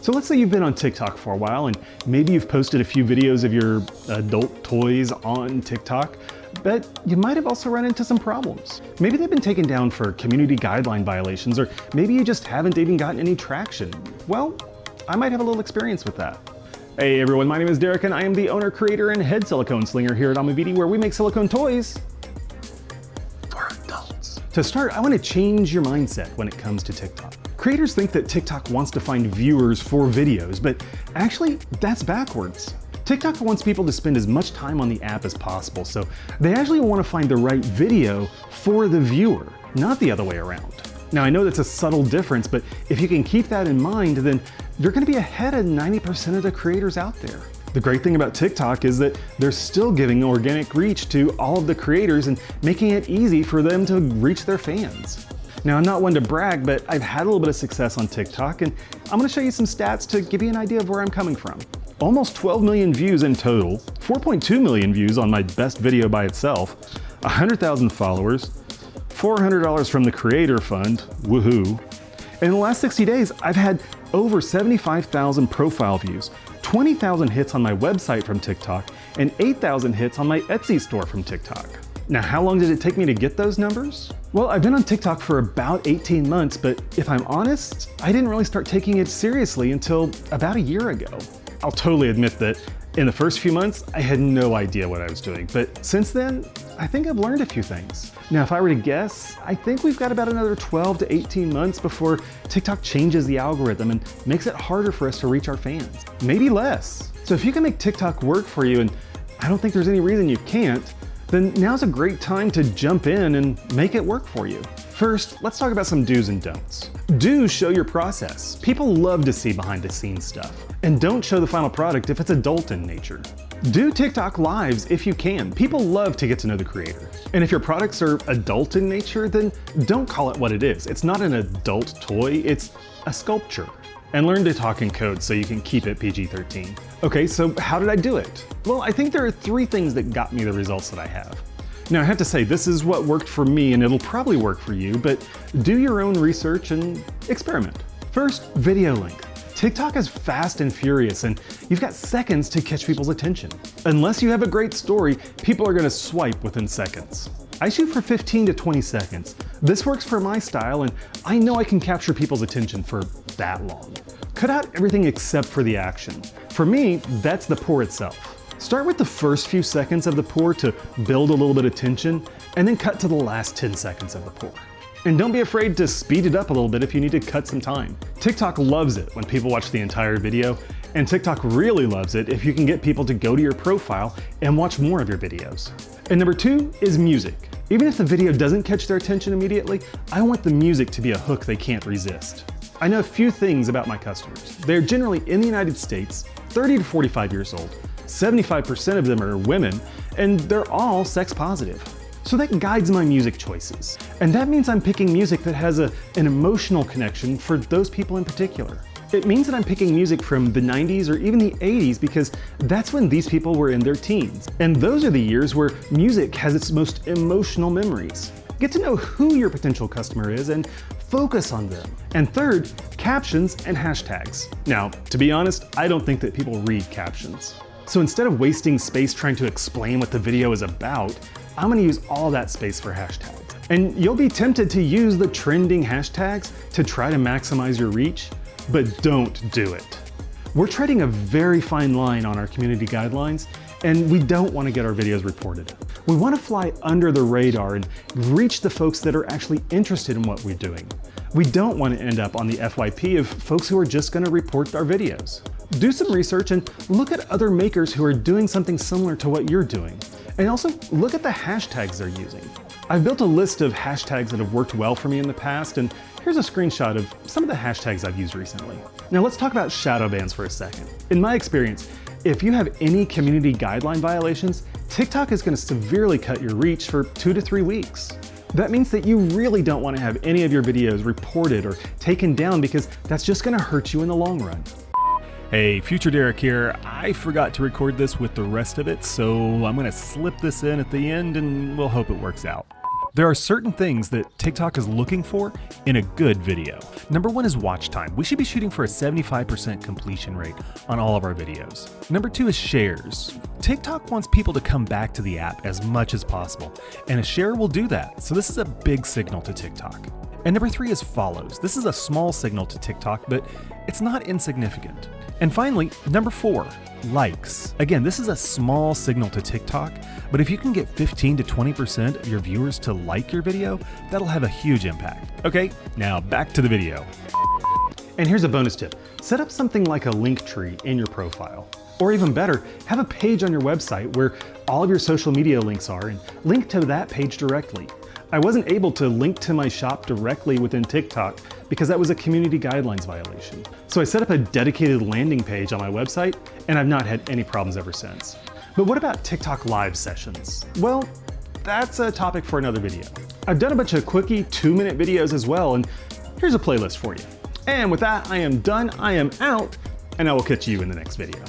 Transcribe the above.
So let's say you've been on TikTok for a while and maybe you've posted a few videos of your adult toys on TikTok, but you might have also run into some problems. Maybe they've been taken down for community guideline violations, or maybe you just haven't even gotten any traction. Well, I might have a little experience with that. Hey everyone, my name is Derek and I am the owner, creator, and head silicone slinger here at Amavidi, where we make silicone toys for adults. To start, I want to change your mindset when it comes to TikTok. Creators think that TikTok wants to find viewers for videos, but actually that's backwards. TikTok wants people to spend as much time on the app as possible, so they actually want to find the right video for the viewer, not the other way around. Now I know that's a subtle difference, but if you can keep that in mind, then you're going to be ahead of 90% of the creators out there. The great thing about TikTok is that they're still giving organic reach to all of the creators and making it easy for them to reach their fans. Now, I'm not one to brag, but I've had a little bit of success on TikTok, and I'm gonna show you some stats to give you an idea of where I'm coming from. Almost 12 million views in total, 4.2 million views on my best video by itself, 100,000 followers, $400 from the Creator Fund, woohoo. And in the last 60 days, I've had over 75,000 profile views, 20,000 hits on my website from TikTok, and 8,000 hits on my Etsy store from TikTok. Now, how long did it take me to get those numbers? Well, I've been on TikTok for about 18 months, but if I'm honest, I didn't really start taking it seriously until about a year ago. I'll totally admit that in the first few months, I had no idea what I was doing, but since then, I think I've learned a few things. Now, if I were to guess, I think we've got about another 12 to 18 months before TikTok changes the algorithm and makes it harder for us to reach our fans. Maybe less. So if you can make TikTok work for you, and I don't think there's any reason you can't, then now's a great time to jump in and make it work for you. First, let's talk about some do's and don'ts. Do's show your process. People love to see behind the scenes stuff. And don't show the final product if it's adult in nature. Do TikTok lives if you can. People love to get to know the creator. And if your products are adult in nature, then don't call it what it is. It's not an adult toy, it's a sculpture. And learn to talk in code so you can keep it PG-13. Okay, so how did I do it? Well, I think there are 3 things that got me the results that I have. Now I have to say, this is what worked for me and it'll probably work for you, but do your own research and experiment. First, video length. TikTok is fast and furious and you've got seconds to catch people's attention. Unless you have a great story, people are gonna swipe within seconds. I shoot for 15 to 20 seconds. This works for my style and I know I can capture people's attention for that long. Cut out everything except for the action. For me, that's the pour itself. Start with the first few seconds of the pour to build a little bit of tension, and then cut to the last 10 seconds of the pour. And don't be afraid to speed it up a little bit if you need to cut some time. TikTok loves it when people watch the entire video, and TikTok really loves it if you can get people to go to your profile and watch more of your videos. And number 2 is music. Even if the video doesn't catch their attention immediately, I want the music to be a hook they can't resist. I know a few things about my customers. They're generally in the United States, 30 to 45 years old. 75% of them are women, and they're all sex positive. So that guides my music choices. And that means I'm picking music that has an emotional connection for those people in particular. It means that I'm picking music from the 90s or even the 80s because that's when these people were in their teens. And those are the years where music has its most emotional memories. Get to know who your potential customer is and focus on them. And third, captions and hashtags. Now, to be honest, I don't think that people read captions. So instead of wasting space trying to explain what the video is about, I'm gonna use all that space for hashtags. And you'll be tempted to use the trending hashtags to try to maximize your reach, but don't do it. We're treading a very fine line on our community guidelines, and we don't want to get our videos reported. We want to fly under the radar and reach the folks that are actually interested in what we're doing. We don't want to end up on the FYP of folks who are just going to report our videos. Do some research and look at other makers who are doing something similar to what you're doing. And also look at the hashtags they're using. I've built a list of hashtags that have worked well for me in the past, and here's a screenshot of some of the hashtags I've used recently. Now let's talk about shadow bans for a second. In my experience, if you have any community guideline violations, TikTok is going to severely cut your reach for 2 to 3 weeks. That means that you really don't want to have any of your videos reported or taken down because that's just going to hurt you in the long run. Hey, Future Derek here. I forgot to record this with the rest of it, so I'm going to slip this in at the end and we'll hope it works out. There are certain things that TikTok is looking for in a good video. Number one is watch time. We should be shooting for a 75% completion rate on all of our videos. Number two is shares. TikTok wants people to come back to the app as much as possible, and a share will do that. So this is a big signal to TikTok. And number three is follows. This is a small signal to TikTok, but it's not insignificant. And finally, number four, likes. Again, this is a small signal to TikTok, but if you can get 15 to 20% of your viewers to like your video, that'll have a huge impact. Okay, now back to the video. And here's a bonus tip. Set up something like a link tree in your profile. Or even better, have a page on your website where all of your social media links are and link to that page directly. I wasn't able to link to my shop directly within TikTok because that was a community guidelines violation. So I set up a dedicated landing page on my website, and I've not had any problems ever since. But what about TikTok live sessions? Well, that's a topic for another video. I've done a bunch of quickie 2-minute videos as well, and here's a playlist for you. And with that, I am done, I am out, and I will catch you in the next video.